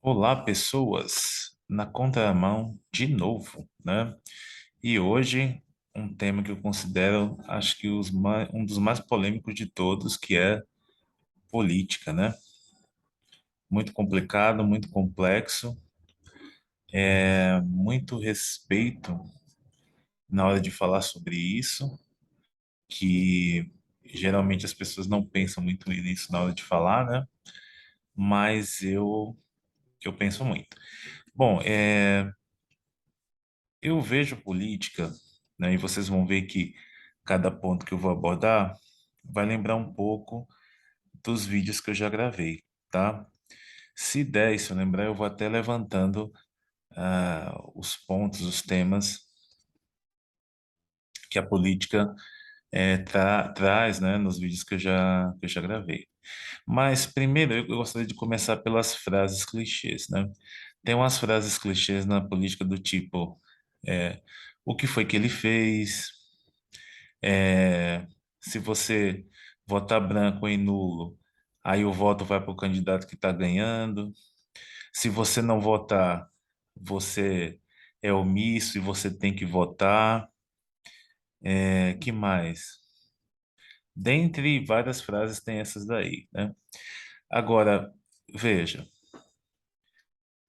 Olá, pessoas! Na contramão de novo, né? E hoje um tema que eu considero, acho que um dos mais polêmicos de todos, que é política, né? Muito complicado, muito complexo, muito respeito na hora de falar sobre isso, que geralmente as pessoas não pensam muito nisso na hora de falar, né? Mas eu penso muito. Bom, eu vejo política, né, e vocês vão ver que cada ponto que eu vou abordar vai lembrar um pouco dos vídeos que eu já gravei, tá? Se der, e se eu lembrar, eu vou até levantando os pontos, os temas que a política traz, né, nos vídeos que eu já gravei. Mas primeiro eu gostaria de começar pelas frases clichês, né? Tem umas frases clichês na política do tipo, o que foi que ele fez? É, se você votar branco em nulo, aí o voto vai para o candidato que está ganhando. Se você não votar, você é omisso e você tem que votar. Que mais? Dentre várias frases tem essas daí, né? Agora, veja,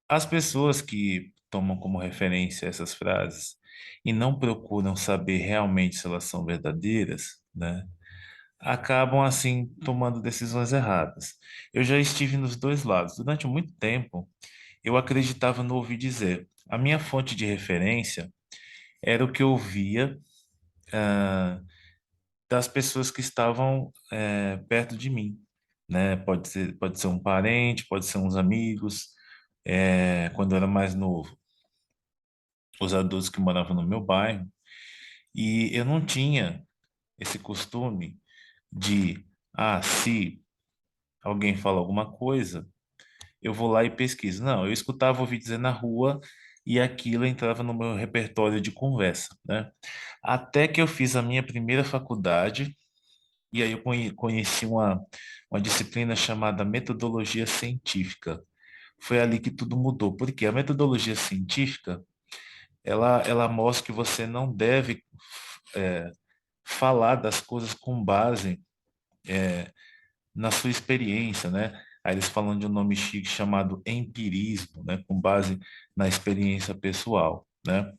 as pessoas que tomam como referência essas frases e não procuram saber realmente se elas são verdadeiras, né? Acabam assim tomando decisões erradas. Eu já estive nos dois lados. Durante muito tempo, eu acreditava no ouvir dizer. A minha fonte de referência era o que eu via das pessoas que estavam perto de mim, né? Pode ser um parente, pode ser uns amigos, quando eu era mais novo, os adultos que moravam no meu bairro, e eu não tinha esse costume de, se alguém fala alguma coisa, eu vou lá e pesquiso. Não, eu escutava ouvir dizer na rua e aquilo entrava no meu repertório de conversa, né? Até que eu fiz a minha primeira faculdade e aí eu conheci uma disciplina chamada metodologia científica. Foi ali que tudo mudou, porque a metodologia científica, ela mostra que você não deve falar das coisas com base na sua experiência, né? Aí eles falam de um nome chique chamado empirismo, né? Com base na experiência pessoal, né?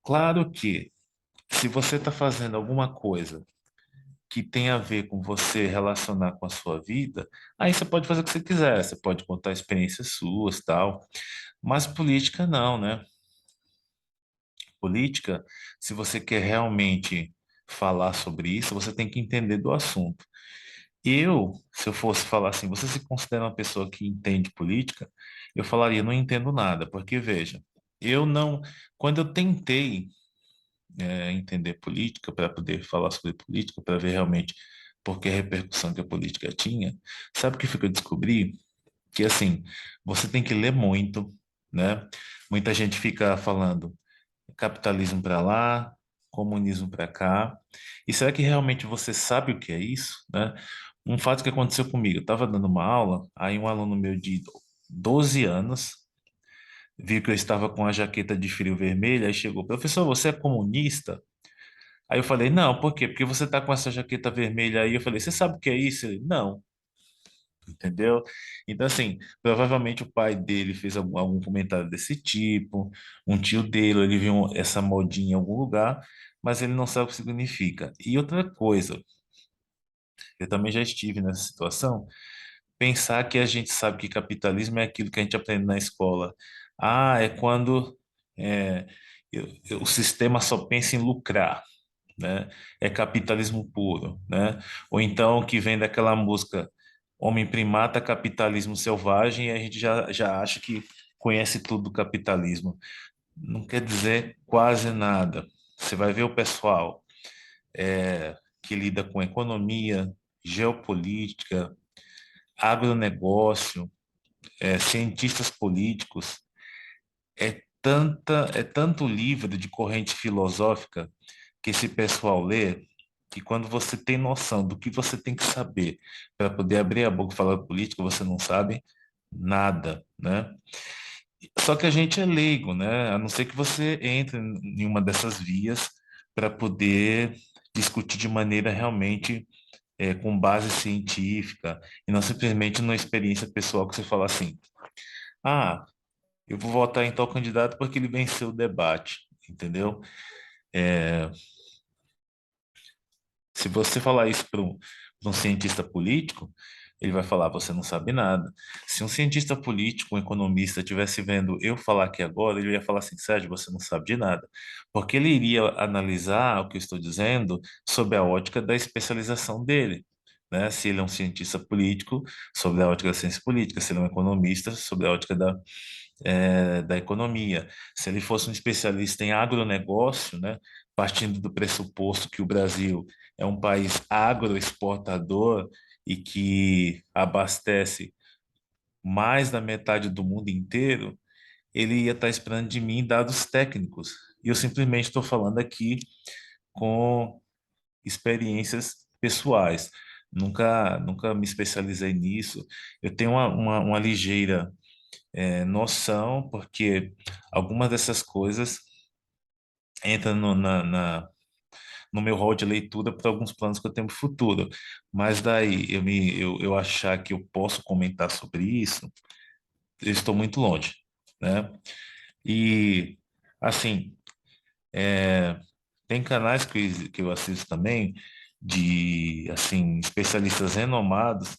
Claro que se você está fazendo alguma coisa que tem a ver com você relacionar com a sua vida, aí você pode fazer o que você quiser, você pode contar experiências suas, tal. Mas política não, né? Política, se você quer realmente falar sobre isso, você tem que entender do assunto. Se eu fosse falar assim, você se considera uma pessoa que entende política? Eu falaria, não entendo nada, porque veja, eu não, quando eu tentei entender política para poder falar sobre política, para ver realmente por que a repercussão que a política tinha, sabe o que foi que eu descobri? Que assim, você tem que ler muito, né? Muita gente fica falando capitalismo para lá, comunismo para cá. E será que realmente você sabe o que é isso, né? Um fato que aconteceu comigo, eu estava dando uma aula, aí um aluno meu de 12 anos viu que eu estava com a jaqueta de frio vermelha e chegou, professor, você é comunista? Aí eu falei, não, por quê? Porque você está com essa jaqueta vermelha aí. Eu falei, você sabe o que é isso? Ele, não, entendeu? Então, assim, provavelmente o pai dele fez algum comentário desse tipo, um tio dele, ele viu essa modinha em algum lugar, mas ele não sabe o que significa. E outra coisa, eu também já estive nessa situação, pensar que a gente sabe que capitalismo é aquilo que a gente aprende na escola. É quando é, o sistema só pensa em lucrar, né? É capitalismo puro, né? Ou então que vem daquela música Homem Primata, Capitalismo Selvagem, e a gente já acha que conhece tudo do capitalismo. Não quer dizer quase nada. Você vai ver o pessoal que lida com economia, geopolítica, agronegócio, cientistas políticos, é tanto livro de corrente filosófica que esse pessoal lê, que quando você tem noção do que você tem que saber para poder abrir a boca e falar política, você não sabe nada, né? Só que a gente é leigo, né? A não ser que você entre em uma dessas vias para poder discutir de maneira realmente com base científica e não simplesmente numa experiência pessoal que você fala assim, ah, eu vou votar em tal candidato porque ele venceu o debate, entendeu? É, Se você falar isso para um cientista político, ele vai falar, você não sabe nada. Se um cientista político, um economista, estivesse vendo eu falar aqui agora, ele ia falar assim, Sérgio, você não sabe de nada. Porque ele iria analisar o que eu estou dizendo sob a ótica da especialização dele. Né? Se ele é um cientista político, sobre a ótica da ciência política. Se ele é um economista, sobre a ótica da economia. Se ele fosse um especialista em agronegócio, né, partindo do pressuposto que o Brasil é um país agroexportador e que abastece mais da metade do mundo inteiro, ele ia estar esperando de mim dados técnicos. E eu simplesmente estou falando aqui com experiências pessoais. Nunca me especializei nisso. Eu tenho uma ligeira noção, porque algumas dessas coisas entram no meu rol de leitura para alguns planos que eu tenho para o futuro. Mas daí eu achar que eu posso comentar sobre isso, eu estou muito longe, né? E, assim, tem canais que eu assisto também de assim especialistas renomados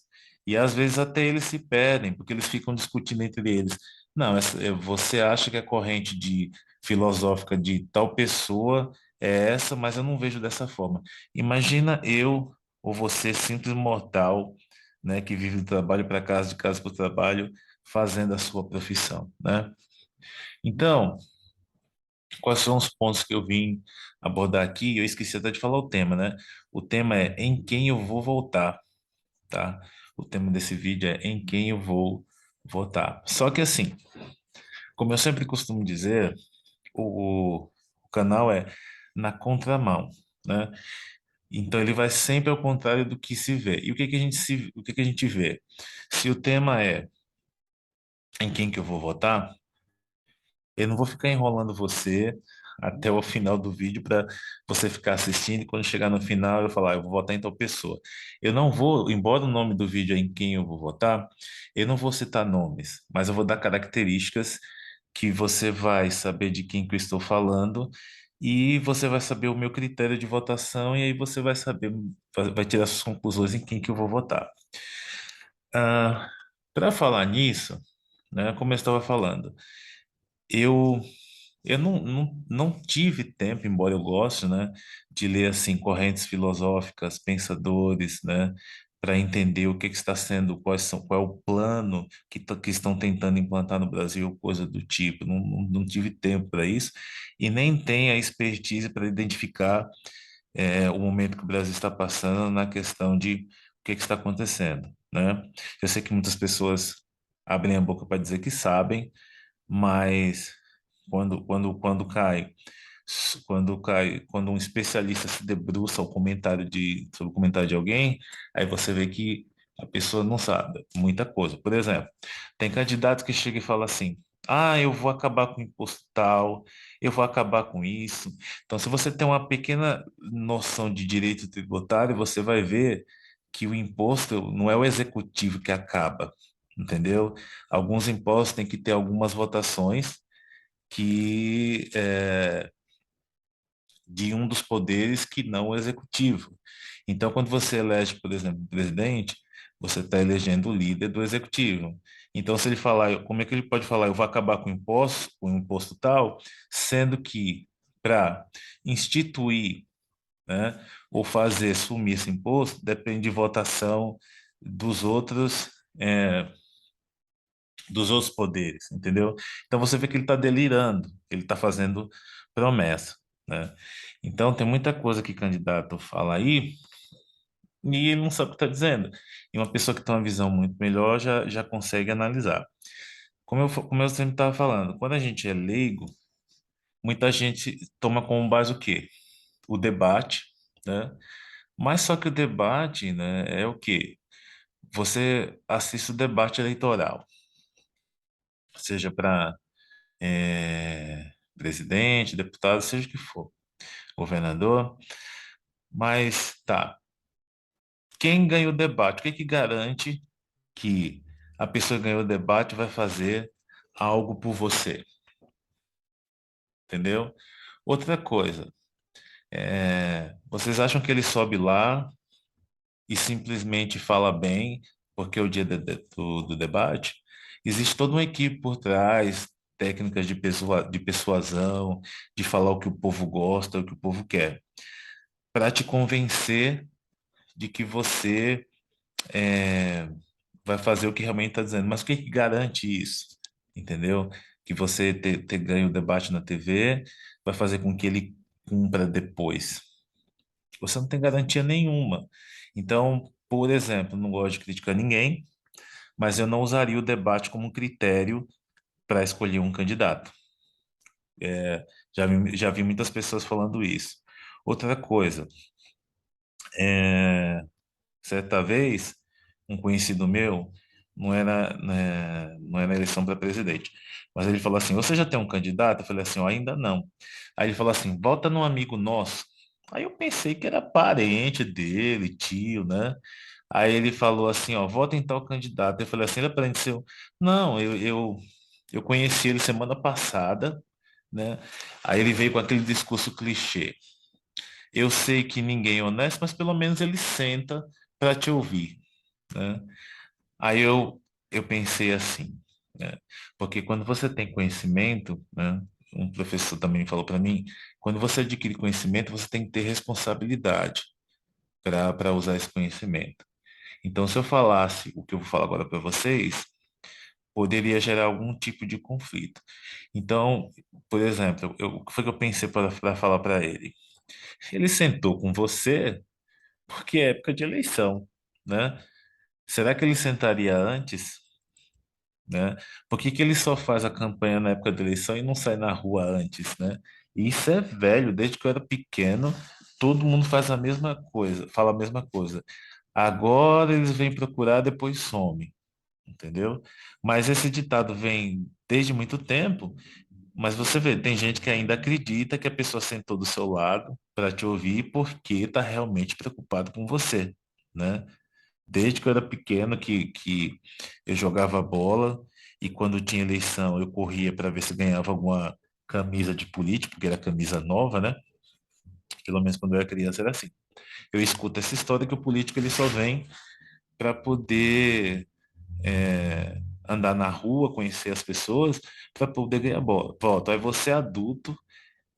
e às vezes até eles se perdem porque eles ficam discutindo entre eles. Não, você acha que a corrente de filosófica de tal pessoa é essa, mas eu não vejo dessa forma. Imagina eu ou você, simples mortal, né, que vive do trabalho para casa, de casa para o trabalho, fazendo a sua profissão, né? Então, quais são os pontos que eu vim abordar aqui? Eu esqueci até de falar o tema, né? O tema é em quem eu vou votar, tá? O tema desse vídeo é em quem eu vou votar. Só que assim, como eu sempre costumo dizer, o canal é na contramão, né? Então ele vai sempre ao contrário do que se vê. E o que que a gente vê? Se o tema é em quem que eu vou votar, eu não vou ficar enrolando você até o final do vídeo para você ficar assistindo e quando chegar no final eu falar, eu vou votar em tal pessoa. Eu não vou, embora o nome do vídeo é em quem eu vou votar, eu não vou citar nomes, mas eu vou dar características que você vai saber de quem que eu estou falando e você vai saber o meu critério de votação e aí você vai saber, vai tirar suas conclusões em quem que eu vou votar. Ah, para falar nisso, né, como eu estava falando, eu eu não tive tempo, embora eu goste, né, de ler assim correntes filosóficas, pensadores, né, para entender o que que está sendo, qual é o plano que estão tentando implantar no Brasil, coisa do tipo. Não tive tempo para isso e nem tenho a expertise para identificar o momento que o Brasil está passando na questão de o que que está acontecendo, né? Eu sei que muitas pessoas abrem a boca para dizer que sabem, mas quando um especialista se debruça sobre o comentário de alguém, aí você vê que a pessoa não sabe muita coisa. Por exemplo, tem candidato que chega e fala assim: ah, eu vou acabar com o imposto tal, eu vou acabar com isso. Então, se você tem uma pequena noção de direito tributário, você vai ver que o imposto não é o executivo que acaba, entendeu? Alguns impostos têm que ter algumas votações que de um dos poderes que não o executivo. Então, quando você elege, por exemplo, o presidente, você está elegendo o líder do executivo. Então, se ele falar, como é que ele pode falar, eu vou acabar com o imposto tal, sendo que para instituir, né, ou fazer sumir esse imposto, depende de votação dos outros, é, dos outros poderes, entendeu? Então você vê que ele está delirando, ele está fazendo promessa, né? Então tem muita coisa que candidato fala aí e ele não sabe o que está dizendo. E uma pessoa que tem uma visão muito melhor já consegue analisar. Como eu sempre estava falando, quando a gente é leigo, muita gente toma como base o quê? O debate, né? Mas só que o debate, né, é o quê? Você assiste o debate eleitoral. seja para presidente, deputado, seja o que for, governador. Mas tá, quem ganha o debate? O que que garante que a pessoa que ganhou o debate vai fazer algo por você? Entendeu? Outra coisa, vocês acham que ele sobe lá e simplesmente fala bem, porque é o dia do debate? Existe toda uma equipe por trás, técnicas de persuasão, de falar o que o povo gosta, o que o povo quer, para te convencer de que você é, vai fazer o que realmente está dizendo. Mas o que que garante isso? Entendeu? Que você ter ganho o debate na TV vai fazer com que ele cumpra depois. Você não tem garantia nenhuma. Então, por exemplo, não gosto de criticar ninguém, mas eu não usaria o debate como um critério para escolher um candidato. É, já vi muitas pessoas falando isso. Outra coisa, é, certa vez, um conhecido meu, não era eleição para presidente, mas ele falou assim: Você já tem um candidato? Eu falei assim: "Ó, ainda não." Aí ele falou assim: Vota num amigo nosso. Aí eu pensei que era parente dele, tio, né? Aí ele falou assim: Ó, vota em tal candidato. Eu falei assim: Ele é parente seu? Não, eu conheci ele semana passada, né? Aí ele veio com aquele discurso clichê. Eu sei que ninguém é honesto, mas pelo menos ele senta para te ouvir, né? Aí eu pensei assim, né? Porque quando você tem conhecimento, né? Um professor também falou para mim, quando você adquire conhecimento, você tem que ter responsabilidade para usar esse conhecimento. Então, se eu falasse o que eu vou falar agora para vocês, poderia gerar algum tipo de conflito. Então, por exemplo, o que foi que eu pensei para falar para ele? Ele sentou com você porque é época de eleição, né? Será que ele sentaria antes, né? Por que que ele só faz a campanha na época da eleição e não sai na rua antes, né? E isso é velho, desde que eu era pequeno, todo mundo faz a mesma coisa, fala a mesma coisa. Agora eles vêm procurar, depois some, entendeu? Mas esse ditado vem desde muito tempo, mas você vê, tem gente que ainda acredita que a pessoa sentou do seu lado para te ouvir porque está realmente preocupado com você, né? Desde que eu era pequeno que eu jogava bola e quando tinha eleição eu corria para ver se ganhava alguma camisa de político, porque era camisa nova, né? Pelo menos quando eu era criança era assim. Eu escuto essa história que o político ele só vem para poder andar na rua, conhecer as pessoas, para poder ganhar voto. Aí você adulto,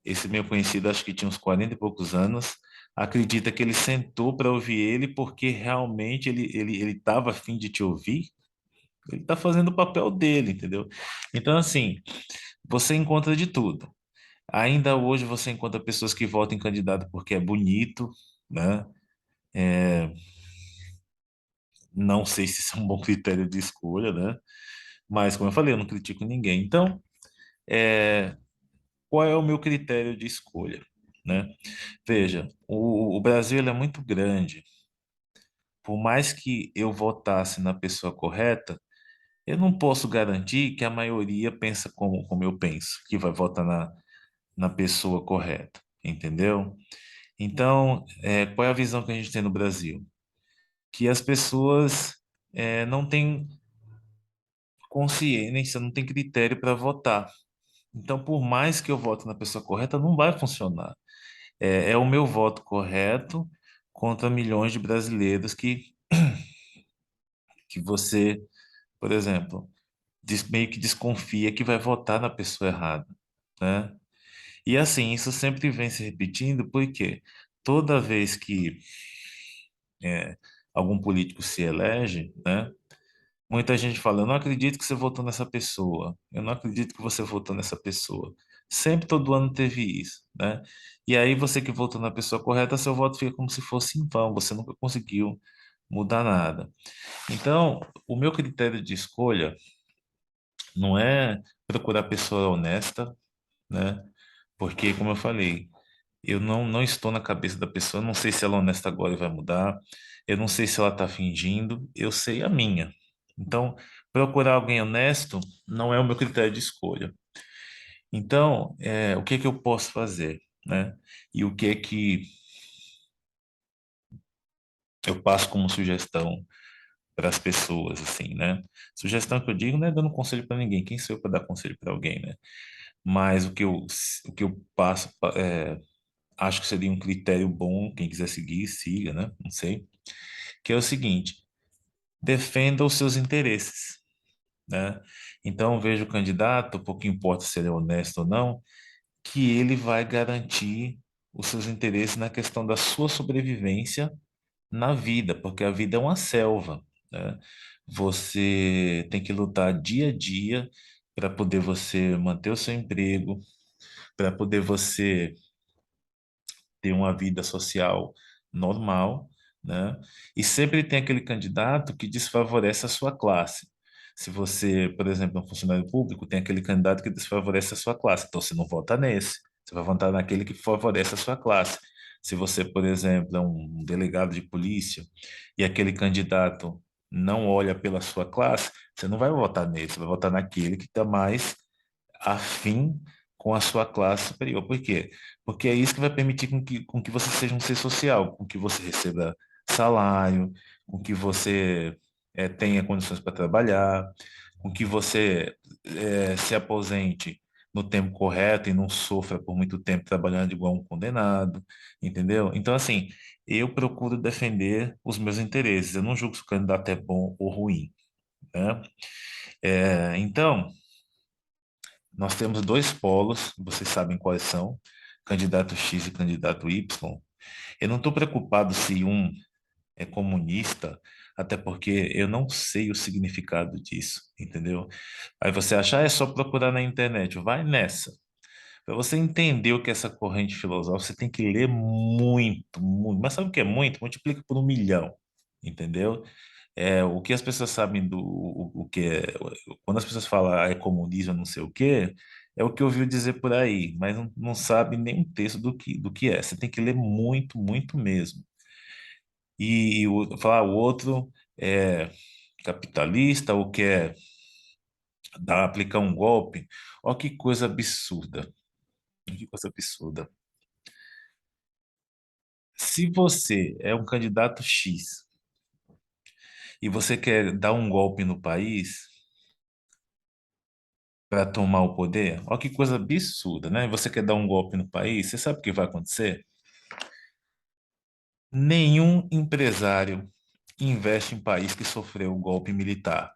esse meu conhecido, acho que tinha uns 40 e poucos anos, acredita que ele sentou para ouvir ele porque realmente ele estava afim de te ouvir. Ele está fazendo o papel dele, entendeu? Então, assim, você encontra de tudo. Ainda hoje você encontra pessoas que votam em candidato porque é bonito, né? Não sei se isso é um bom critério de escolha, né? Mas, como eu falei, eu não critico ninguém. Então, qual é o meu critério de escolha, né? Veja, o Brasil ele é muito grande. Por mais que eu votasse na pessoa correta, eu não posso garantir que a maioria pensa como eu penso, que vai votar na pessoa correta, entendeu? Então, qual é a visão que a gente tem no Brasil? Que as pessoas não têm consciência, não têm critério para votar. Então, por mais que eu vote na pessoa correta, não vai funcionar. É o meu voto correto contra milhões de brasileiros que você, por exemplo, meio que desconfia que vai votar na pessoa errada, né? E assim, isso sempre vem se repetindo, porque toda vez que é, algum político se elege, né? Muita gente fala, eu não acredito que você votou nessa pessoa, eu não acredito que você votou nessa pessoa. Sempre todo ano teve isso, né? E aí você que votou na pessoa correta, seu voto fica como se fosse em vão, você nunca conseguiu mudar nada. Então, o meu critério de escolha não é procurar pessoa honesta, né? Porque, como eu falei, eu não estou na cabeça da pessoa, eu não sei se ela é honesta agora e vai mudar, eu não sei se ela está fingindo, eu sei a minha. Então, procurar alguém honesto não é o meu critério de escolha. Então, o que que eu posso fazer, né? E o que é que eu passo como sugestão para as pessoas, assim, né? Sugestão que eu digo não é dando conselho para ninguém. Quem sou eu para dar conselho para alguém, né? Mas o que eu passo, acho que seria um critério bom, quem quiser seguir, siga, né? Não sei. Que é o seguinte: defenda os seus interesses, né? Então, veja o candidato, pouco importa se ele é honesto ou não, que ele vai garantir os seus interesses na questão da sua sobrevivência na vida, porque a vida é uma selva, né? Você tem que lutar dia a dia para poder você manter o seu emprego, para poder você ter uma vida social normal, né? E sempre tem aquele candidato que desfavorece a sua classe. Se você, por exemplo, é um funcionário público, tem aquele candidato que desfavorece a sua classe. Então, você não vota nesse. Você vai votar naquele que favorece a sua classe. Se você, por exemplo, é um delegado de polícia e aquele candidato não olha pela sua classe, você não vai votar nele, você vai votar naquele que está mais afim com a sua classe superior. Por quê? Porque é isso que vai permitir com que você seja um ser social, com que você receba salário, com que você tenha condições para trabalhar, com que você se aposente no tempo correto e não sofra por muito tempo trabalhando igual um condenado, entendeu? Então, assim, eu procuro defender os meus interesses. Eu não julgo se o candidato é bom ou ruim, né? Então, nós temos dois polos, vocês sabem quais são, candidato X e candidato Y. Eu não estou preocupado se um é comunista, até porque eu não sei o significado disso, entendeu? Aí você acha, é só procurar na internet, vai nessa. Para você entender o que é essa corrente filosófica, você tem que ler muito, muito. Mas sabe o que é muito? Multiplica por 1 milhão, entendeu? O que as pessoas sabem o que é. Quando as pessoas falam é comunismo, não sei o quê, é o que ouviu dizer por aí, mas não sabe nem um terço do que é. Você tem que ler muito, muito mesmo. E falar o outro é capitalista ou quer aplicar um golpe. Olha que coisa absurda. Que coisa absurda. Se você é um candidato X e você quer dar um golpe no país para tomar o poder, olha que coisa absurda, né? Você quer dar um golpe no país, você sabe o que vai acontecer? Nenhum empresário investe em país que sofreu um golpe militar,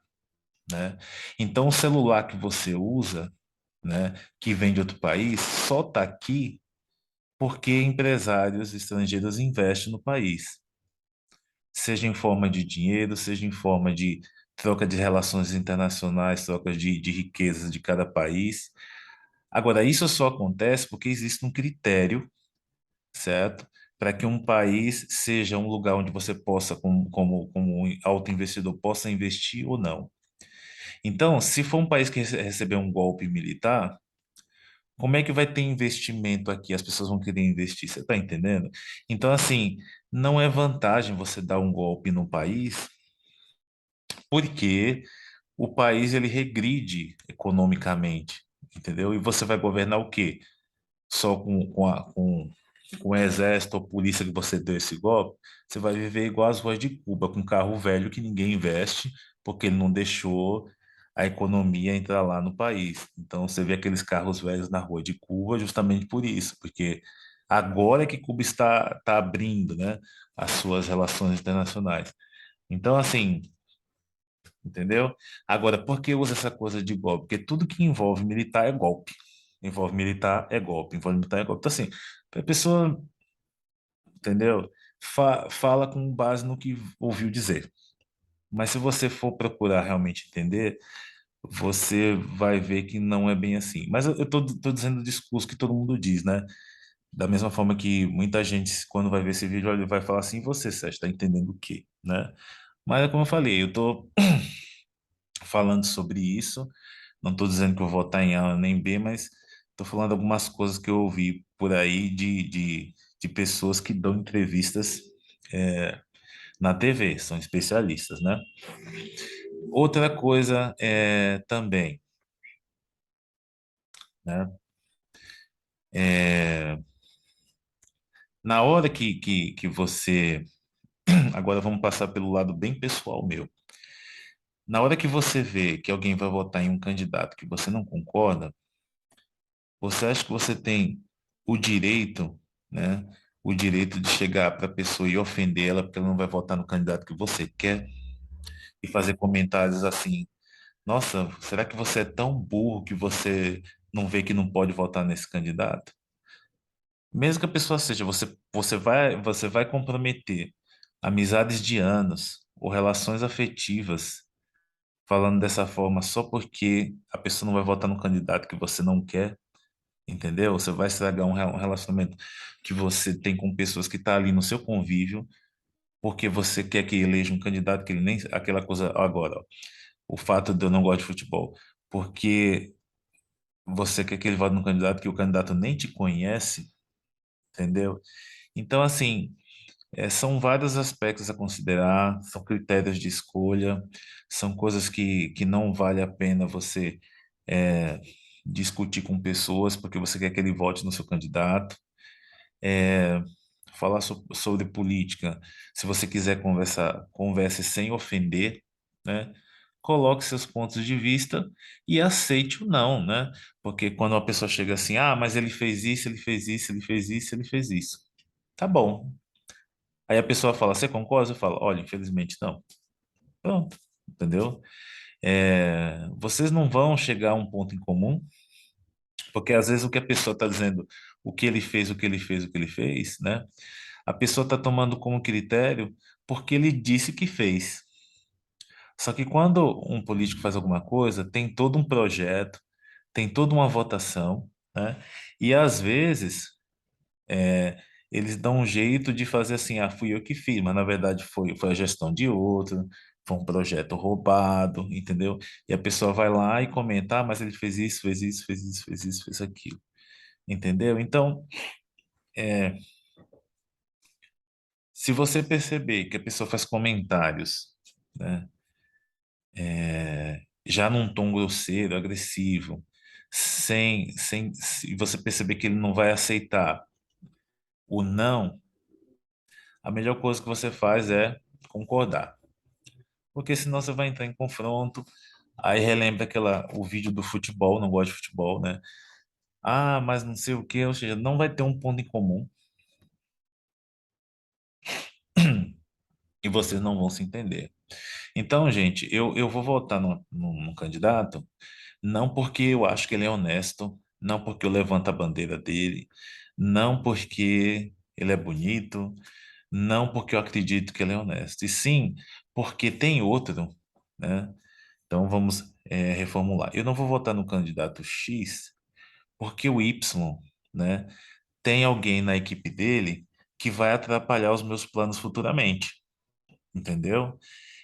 né? Então, o celular que você usa, né, que vem de outro país, só está aqui porque empresários estrangeiros investem no país, seja em forma de dinheiro, seja em forma de troca de relações internacionais, troca de riquezas de cada país. Agora, isso só acontece porque existe um critério, certo? Para que um país seja um lugar onde você possa, como um alto investidor, possa investir ou não. Então, se for um país que receber um golpe militar, como é que vai ter investimento aqui? As pessoas vão querer investir, você está entendendo? Então, assim, não é vantagem você dar um golpe no país, porque o país ele regride economicamente, entendeu? E você vai governar o quê? Só com o exército ou polícia que você deu esse golpe? Você vai viver igual as ruas de Cuba, com carro velho que ninguém investe, porque ele não deixou a economia entrar lá no país. Então você vê aqueles carros velhos na rua de Cuba justamente por isso, porque agora é que Cuba está abrindo, né, as suas relações internacionais. Então, assim, entendeu? Agora, por que usa essa coisa de golpe? Porque tudo que envolve militar é golpe. Envolve militar é golpe, envolve militar é golpe. Então, assim, a pessoa, entendeu? Fala com base no que ouviu dizer. Mas se você for procurar realmente entender, você vai ver que não é bem assim. Mas eu tô dizendo o discurso que todo mundo diz, né? Da mesma forma que muita gente, quando vai ver esse vídeo, ele vai falar assim, e você, Sérgio, está entendendo o quê, né? Mas é como eu falei, eu tô falando sobre isso. Não estou dizendo que eu vou votar em A nem B, mas estou falando algumas coisas que eu ouvi por aí de pessoas que dão entrevistas é, na TV, são especialistas, né? Outra coisa também, né? É, na hora que você. Agora vamos passar pelo lado bem pessoal meu. Na hora que você vê que alguém vai votar em um candidato que você não concorda, você acha que você tem o direito, né? O direito de chegar para a pessoa e ofender ela porque ela não vai votar no candidato que você quer e fazer comentários assim: Nossa, será que você é tão burro que você não vê que não pode votar nesse candidato? Mesmo que a pessoa seja, você vai comprometer amizades de anos ou relações afetivas falando dessa forma só porque a pessoa não vai votar no candidato que você não quer, entendeu? Você vai estragar um relacionamento que você tem com pessoas que estão ali no seu convívio, porque você quer que eleja um candidato que ele nem. Aquela coisa agora, ó, o fato de eu não gosto de futebol, porque você quer que ele vote no candidato que o candidato nem te conhece, entendeu? Então, assim. São vários aspectos a considerar, são critérios de escolha, são coisas que não vale a pena você é, discutir com pessoas porque você quer que ele vote no seu candidato. É, falar sobre política, se você quiser conversar, converse sem ofender, né? Coloque seus pontos de vista e aceite o não, né? Porque quando uma pessoa chega assim, ah, mas ele fez isso, ele fez isso, ele fez isso, ele fez isso. Tá bom, aí a pessoa fala, você concorda? Eu falo, olha, infelizmente não. Pronto, entendeu? Vocês não vão chegar a um ponto em comum, porque às vezes o que a pessoa está dizendo, o que ele fez, o que ele fez, o que ele fez, né? A pessoa está tomando como critério porque ele disse que fez. Só que quando um político faz alguma coisa, tem todo um projeto, tem toda uma votação, né? E às vezes É, eles dão um jeito de fazer assim, ah, fui eu que fiz, mas na verdade foi a gestão de outro, foi um projeto roubado, entendeu? E a pessoa vai lá e comenta, ah, mas ele fez isso, fez isso, fez isso, fez isso, fez aquilo, entendeu? Então, é, se você perceber que a pessoa faz comentários, né, já num tom grosseiro, agressivo, se você perceber que ele não vai aceitar o não, a melhor coisa que você faz é concordar. Porque senão você vai entrar em confronto. Aí relembra o vídeo do futebol, não gosto de futebol, né? Ah, mas não sei o quê, ou seja, não vai ter um ponto em comum e vocês não vão se entender. Então, gente, eu vou votar no candidato, não porque eu acho que ele é honesto, não porque eu levanto a bandeira dele, não porque ele é bonito, não porque eu acredito que ele é honesto, e sim porque tem outro, né? Então vamos reformular. Eu não vou votar no candidato X porque o Y, né, tem alguém na equipe dele que vai atrapalhar os meus planos futuramente, entendeu?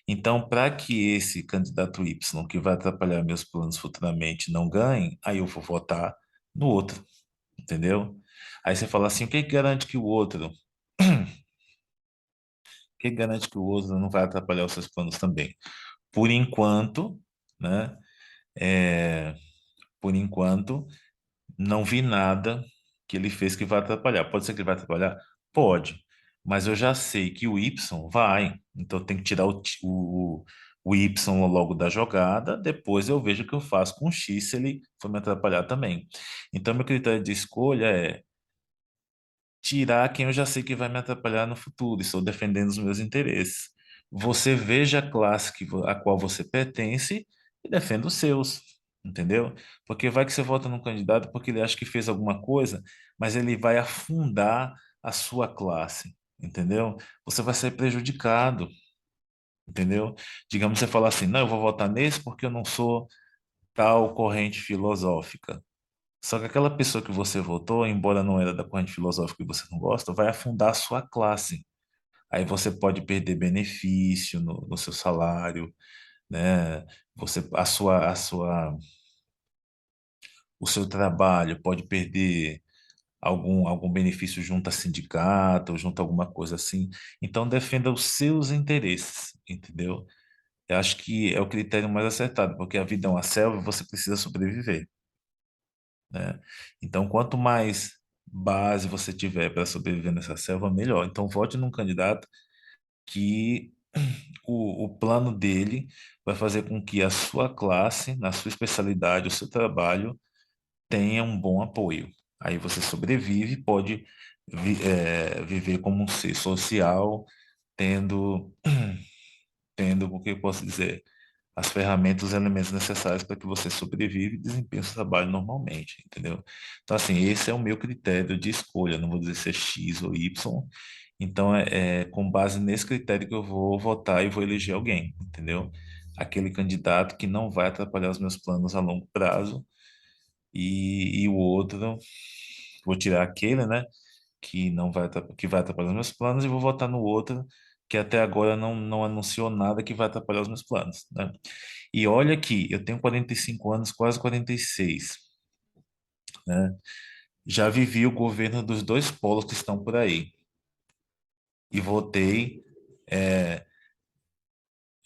Então, para que esse candidato Y, que vai atrapalhar meus planos futuramente, não ganhe, aí eu vou votar no outro, entendeu? Aí você fala assim, o que garante que o outro, o que garante que o outro não vai atrapalhar os seus planos também? Por enquanto, né? é, por enquanto, não vi nada que ele fez que vai atrapalhar. Pode ser que ele vai atrapalhar? Pode. Mas eu já sei que o Y vai. Então tem que tirar o Y logo da jogada. Depois eu vejo o que eu faço com o X se ele for me atrapalhar também. Então meu critério de escolha é tirar quem eu já sei que vai me atrapalhar no futuro. Estou defendendo os meus interesses. Você veja a classe a qual você pertence e defenda os seus, entendeu? Porque vai que você vota num candidato porque ele acha que fez alguma coisa, mas ele vai afundar a sua classe, entendeu? Você vai ser prejudicado, entendeu? Digamos você fala assim, não, eu vou votar nesse porque eu não sou tal corrente filosófica. Só que aquela pessoa que você votou, embora não era da corrente filosófica que você não gosta, vai afundar a sua classe. Aí você pode perder benefício no seu salário, né? O seu trabalho pode perder algum benefício junto a sindicato, ou junto a alguma coisa assim. Então defenda os seus interesses, entendeu? Eu acho que é o critério mais acertado, porque a vida é uma selva, você precisa sobreviver, né? Então, quanto mais base você tiver para sobreviver nessa selva, melhor. Então, vote num candidato que o plano dele vai fazer com que a sua classe, na sua especialidade, o seu trabalho, tenha um bom apoio. Aí você sobrevive, pode viver como um ser social, tendo, tendo, o que eu posso dizer, as ferramentas, os elementos necessários para que você sobreviva e desempenhe o seu trabalho normalmente, entendeu? Então, assim, esse é o meu critério de escolha, não vou dizer se é X ou Y. Então, é com base nesse critério que eu vou votar e vou eleger alguém, entendeu? Aquele candidato que não vai atrapalhar os meus planos a longo prazo e o outro, vou tirar aquele, né, que não vai, que vai atrapalhar os meus planos e vou votar no outro que até agora não anunciou nada que vai atrapalhar os meus planos, né? E olha aqui, eu tenho 45 anos, quase 46, né? Já vivi o governo dos dois polos que estão por aí e votei, é,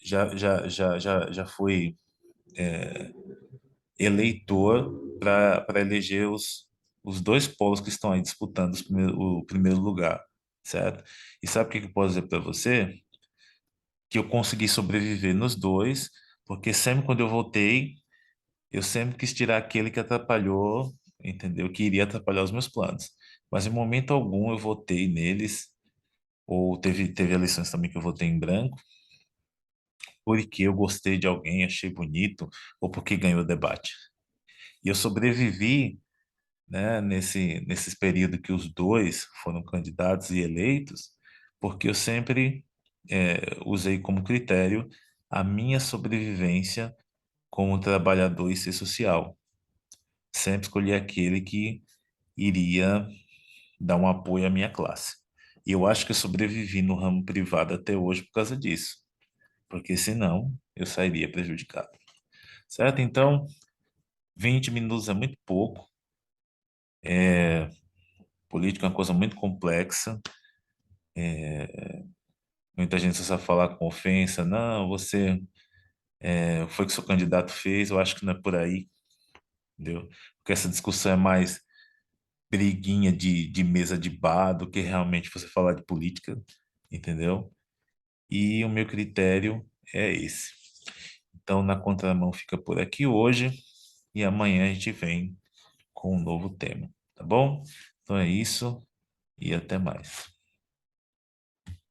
já fui eleitor para eleger os dois polos que estão aí disputando o primeiro lugar, certo? E sabe o que que eu posso dizer para você? Que eu consegui sobreviver nos dois, porque sempre quando eu votei, eu sempre quis tirar aquele que atrapalhou, entendeu? Que iria atrapalhar os meus planos. Mas em momento algum eu votei neles, ou teve eleições também que eu votei em branco, porque eu gostei de alguém, achei bonito, ou porque ganhou o debate. E eu sobrevivi, né, nesses períodos que os dois foram candidatos e eleitos, porque eu sempre usei como critério a minha sobrevivência como trabalhador e ser social. Sempre escolhi aquele que iria dar um apoio à minha classe. E eu acho que eu sobrevivi no ramo privado até hoje por causa disso, porque senão eu sairia prejudicado. Certo? Então, 20 minutos é muito pouco. Política é uma coisa muito complexa. Muita gente só sabe falar com ofensa. Não, você foi o que seu candidato fez. Eu acho que não é por aí, entendeu? Porque essa discussão é mais briguinha de mesa de bar do que realmente você falar de política, entendeu? E o meu critério é esse. Então, na contramão fica por aqui hoje e amanhã a gente vem com um novo tema, tá bom? Então é isso e até mais.